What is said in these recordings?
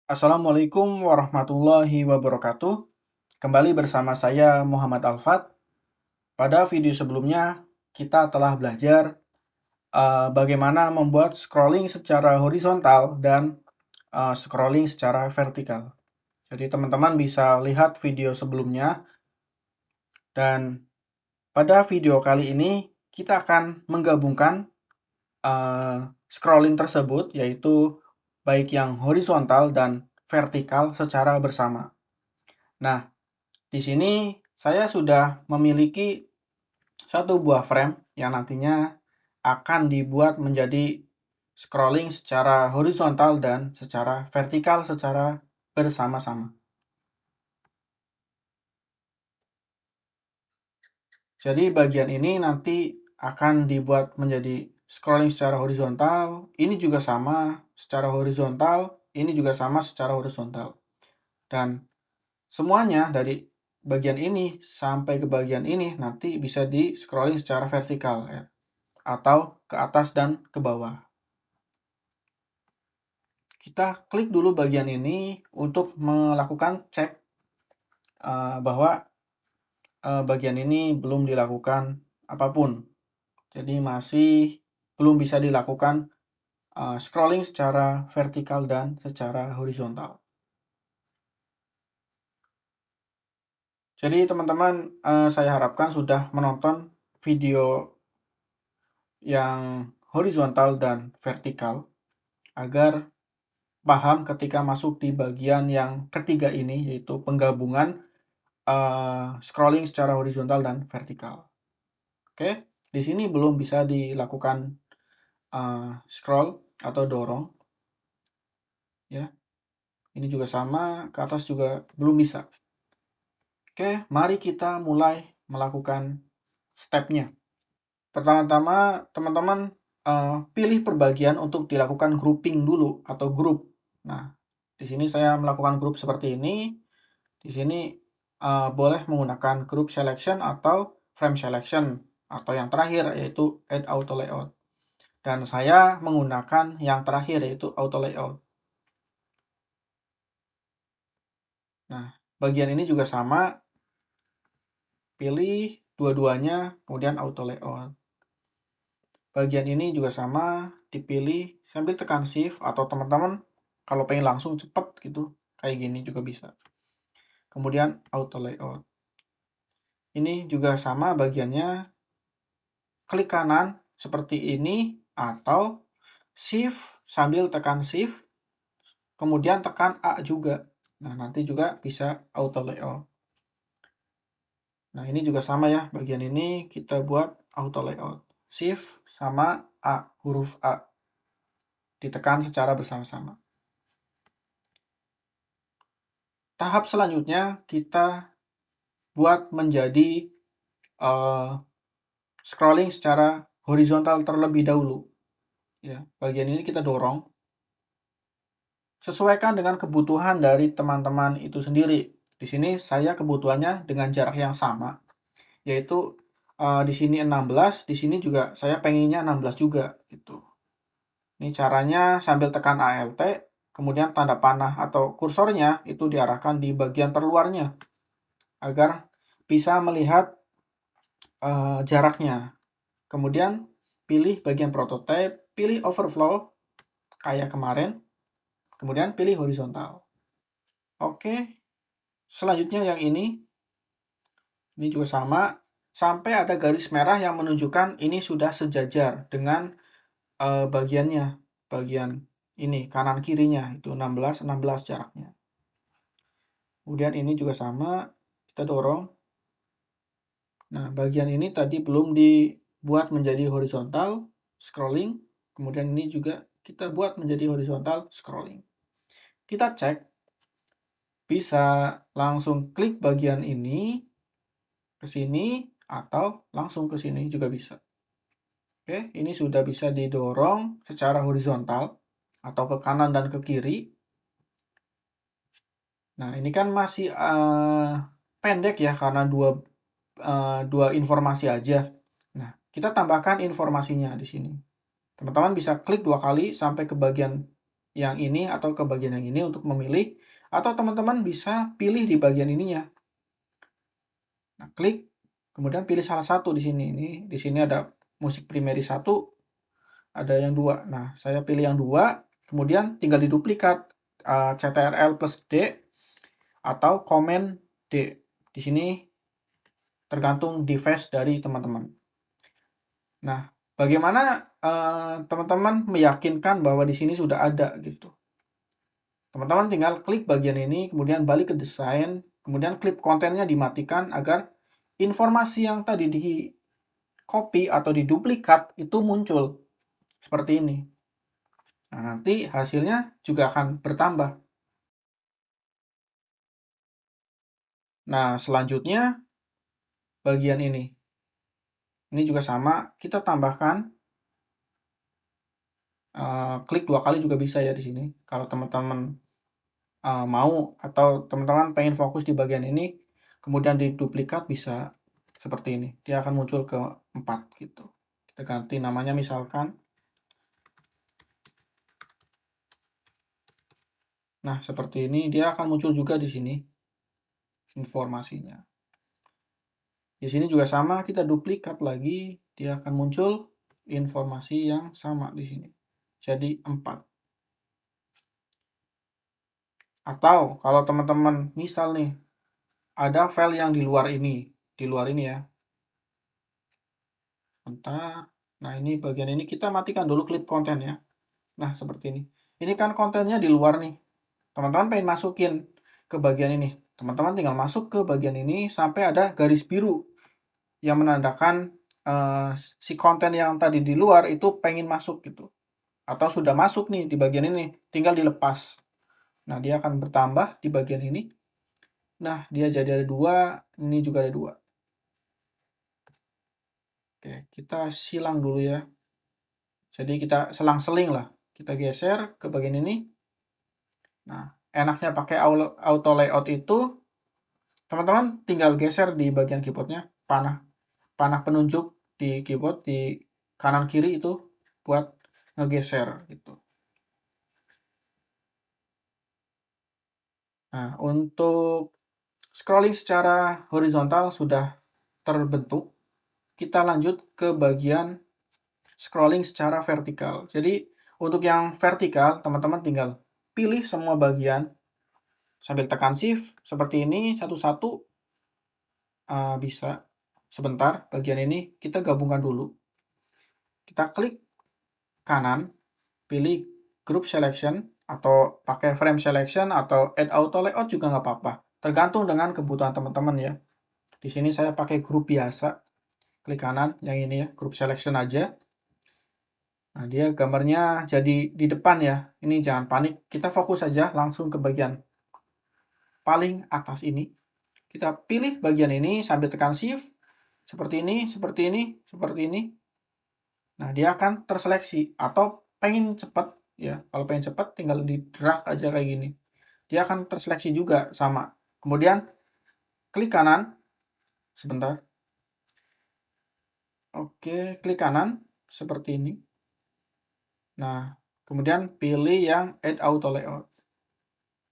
Assalamualaikum warahmatullahi wabarakatuh. Kembali bersama saya Muhammad Alfat. Pada video sebelumnya kita telah belajar bagaimana membuat scrolling secara horizontal dan scrolling secara vertikal. Jadi teman-teman bisa lihat video sebelumnya, dan pada video kali ini kita akan menggabungkan scrolling tersebut, yaitu baik yang horizontal dan vertikal secara bersama. Nah, di sini saya sudah memiliki satu buah frame yang nantinya akan dibuat menjadi scrolling secara horizontal dan secara vertikal secara bersama-sama. Jadi bagian ini nanti akan dibuat menjadi scrolling secara horizontal, ini juga sama secara horizontal, ini juga sama secara horizontal. Dan semuanya dari bagian ini sampai ke bagian ini nanti bisa di scrolling secara vertikal ya, atau ke atas dan ke bawah. Kita klik dulu bagian ini untuk melakukan cek bahwa bagian ini belum dilakukan apapun. Jadi masih belum bisa dilakukan scrolling secara vertikal dan secara horizontal. Jadi teman-teman, saya harapkan sudah menonton video yang horizontal dan vertikal agar paham ketika masuk di bagian yang ketiga ini, yaitu penggabungan scrolling secara horizontal dan vertikal. Oke, di sini belum bisa dilakukan scroll atau dorong ya. Ini juga sama, ke atas juga belum bisa. Oke, mari kita mulai melakukan stepnya. Pertama-tama teman-teman pilih perbagian untuk dilakukan grouping dulu atau grup. Nah, di sini saya melakukan grup seperti ini. Di sini boleh menggunakan group selection atau frame selection, atau yang terakhir yaitu add auto layout. Dan saya menggunakan yang terakhir yaitu auto layout. Nah, bagian ini juga sama, pilih dua-duanya kemudian auto layout. Bagian ini juga sama, dipilih sambil tekan shift, atau teman-teman kalau pengen langsung cepet gitu kayak gini juga bisa. Kemudian auto layout. Ini juga sama bagiannya, klik kanan seperti ini atau shift sambil tekan shift kemudian tekan A juga. Nah, nanti juga bisa auto layout. Nah, ini juga sama ya, bagian ini kita buat auto layout. Shift sama A, huruf A. Ditekan secara bersama-sama. Tahap selanjutnya kita buat menjadi scrolling secara horizontal terlebih dahulu. Ya, bagian ini kita dorong. Sesuaikan dengan kebutuhan dari teman-teman itu sendiri. Di sini saya kebutuhannya dengan jarak yang sama, yaitu di sini 16, di sini juga saya pengennya 16 juga gitu. Ini caranya sambil tekan Alt, kemudian tanda panah atau kursornya itu diarahkan di bagian terluarnya agar bisa melihat jaraknya. Kemudian pilih bagian prototype, pilih overflow kayak kemarin, kemudian pilih horizontal. Oke, selanjutnya yang ini juga sama, sampai ada garis merah yang menunjukkan ini sudah sejajar dengan bagiannya, bagian ini kanan kirinya itu 16 16 jaraknya. Kemudian ini juga sama, kita dorong. Nah, bagian ini tadi belum dibuat menjadi horizontal scrolling, kemudian ini juga kita buat menjadi horizontal scrolling. Kita cek, bisa langsung klik bagian ini ke sini atau langsung ke sini juga bisa. Oke, ini sudah bisa didorong secara horizontal atau ke kanan dan ke kiri. Nah, ini kan masih pendek ya karena dua informasi aja. Nah, kita tambahkan informasinya di sini. Teman-teman bisa klik 2 kali sampai ke bagian yang ini atau ke bagian yang ini untuk memilih, atau teman-teman bisa pilih di bagian ininya. Nah, klik, kemudian pilih salah satu di sini. Ini di sini ada musik primary 1, ada yang 2. Nah, saya pilih yang 2, kemudian tinggal diduplikat CTRL plus D atau Command D. Di sini tergantung device dari teman-teman. Nah, bagaimana teman-teman meyakinkan bahwa di sini sudah ada gitu? Teman-teman tinggal klik bagian ini, kemudian balik ke desain, kemudian klip kontennya dimatikan agar informasi yang tadi di copy atau diduplikat itu muncul seperti ini. Nah, nanti hasilnya juga akan bertambah. Nah, selanjutnya bagian ini. Ini juga sama, kita tambahkan klik 2 kali juga bisa ya di sini. Kalau teman-teman mau atau teman-teman pengen fokus di bagian ini, kemudian diduplikat bisa seperti ini. Dia akan muncul ke 4 gitu. Kita ganti namanya misalkan. Nah, seperti ini dia akan muncul juga di sini informasinya. Di sini juga sama, kita duplikat lagi, dia akan muncul informasi yang sama di sini. Jadi 4. Atau kalau teman-teman misal nih ada file yang di luar ini ya. Bentar. Nah, ini bagian ini kita matikan dulu klip konten ya. Nah, seperti ini. Ini kan kontennya di luar nih. Teman-teman pengen masukin ke bagian ini. Teman-teman tinggal masuk ke bagian ini sampai ada garis biru yang menandakan si konten yang tadi di luar itu pengen masuk gitu. Atau sudah masuk nih di bagian ini, tinggal dilepas. Nah, dia akan bertambah di bagian ini. Nah, dia jadi ada 2, ini juga ada 2. Oke, kita silang dulu ya. Jadi kita selang-seling lah. Kita geser ke bagian ini. Nah, enaknya pakai auto layout itu, teman-teman tinggal geser di bagian keyboardnya, panah penunjuk di keyboard di kanan kiri itu buat ngegeser gitu. Nah, untuk scrolling secara horizontal sudah terbentuk. Kita lanjut ke bagian scrolling secara vertikal. Jadi, untuk yang vertikal, teman-teman tinggal pilih semua bagian sambil tekan shift seperti ini satu-satu. Bisa. Sebentar, bagian ini kita gabungkan dulu. Kita klik kanan, pilih group selection atau pakai frame selection atau add auto layout juga nggak apa-apa. Tergantung dengan kebutuhan teman-teman ya. Di sini saya pakai grup biasa. Klik kanan, yang ini ya, group selection aja. Nah, dia gambarnya jadi di depan ya. Ini jangan panik, kita fokus saja langsung ke bagian paling atas ini. Kita pilih bagian ini sambil tekan shift. Seperti ini, seperti ini, seperti ini. Nah, dia akan terseleksi. Atau pengen cepat, ya. Kalau pengen cepat, tinggal di drag aja kayak gini. Dia akan terseleksi juga, sama. Kemudian, klik kanan. Sebentar. Oke, klik kanan. Seperti ini. Nah, kemudian pilih yang Add Auto Layout.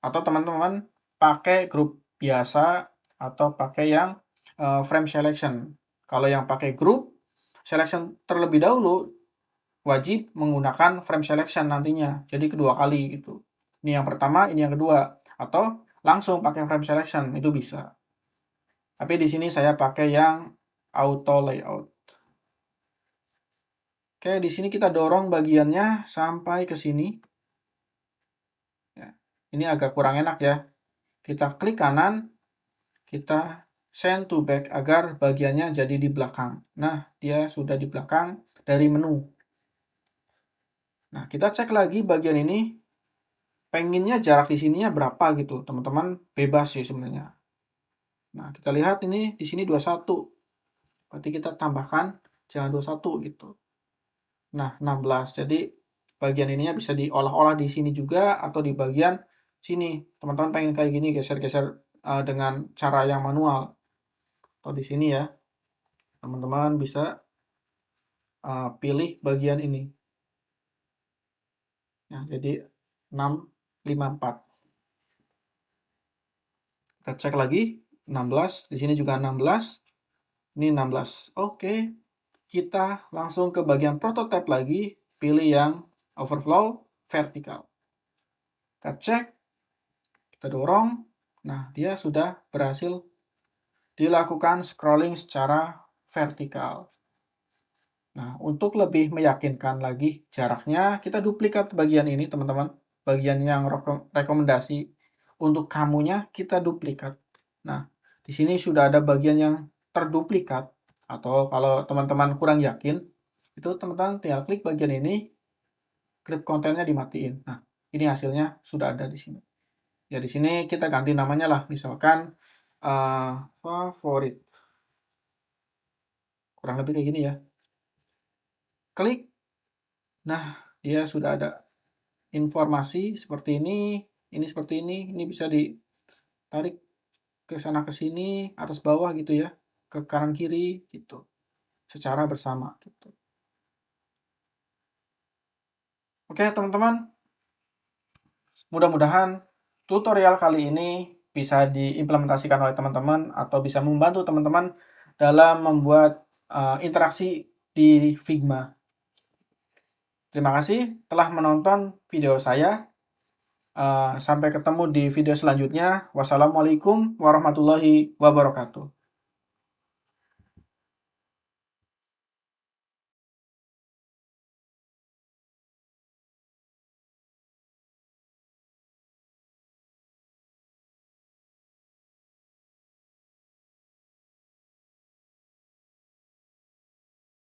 Atau teman-teman pakai grup biasa, atau pakai yang Frame Selection. Kalau yang pakai grup selection terlebih dahulu, wajib menggunakan frame selection nantinya. Jadi kedua kali gitu. Ini yang pertama, ini yang kedua. Atau langsung pakai frame selection, itu bisa. Tapi di sini saya pakai yang auto layout. Oke, di sini kita dorong bagiannya sampai ke sini. Ya, ini agak kurang enak ya. Kita klik kanan, kita send to back agar bagiannya jadi di belakang. Nah, dia sudah di belakang dari menu. Nah, kita cek lagi bagian ini, pengennya jarak di sininya berapa gitu, teman-teman bebas sih sebenarnya. Nah, kita lihat ini di sini 21. Berarti kita tambahkan jangan 21 gitu. Nah, 16. Jadi bagian ininya bisa diolah-olah di sini juga atau di bagian sini. Teman-teman pengen kayak gini geser-geser dengan cara yang manual. Atau di sini ya. Teman-teman bisa pilih bagian ini. Nah, jadi 654. Kita cek lagi, 16, di sini juga 16, ini 16. Oke, kita langsung ke bagian prototype lagi, pilih yang overflow vertikal. Kita cek, kita dorong, nah dia sudah berhasil dilakukan scrolling secara vertikal. Nah, untuk lebih meyakinkan lagi jaraknya, kita duplikat bagian ini, teman-teman. Bagian yang rekomendasi untuk kamunya kita duplikat. Nah, di sini sudah ada bagian yang terduplikat, atau kalau teman-teman kurang yakin, itu teman-teman tinggal klik bagian ini, grip kontennya dimatiin. Nah, ini hasilnya sudah ada di sini. Ya, di sini kita ganti namanya lah, misalkan favorit. Kurang lebih kayak gini ya. Klik. Nah, dia sudah ada informasi seperti ini seperti ini bisa ditarik ke sana ke sini, atas bawah gitu ya, ke kanan kiri gitu, secara bersama gitu. Oke teman-teman, mudah-mudahan tutorial kali ini bisa diimplementasikan oleh teman-teman atau bisa membantu teman-teman dalam membuat interaksi di Figma. Terima kasih telah menonton video saya. Sampai ketemu di video selanjutnya. Wassalamualaikum warahmatullahi wabarakatuh.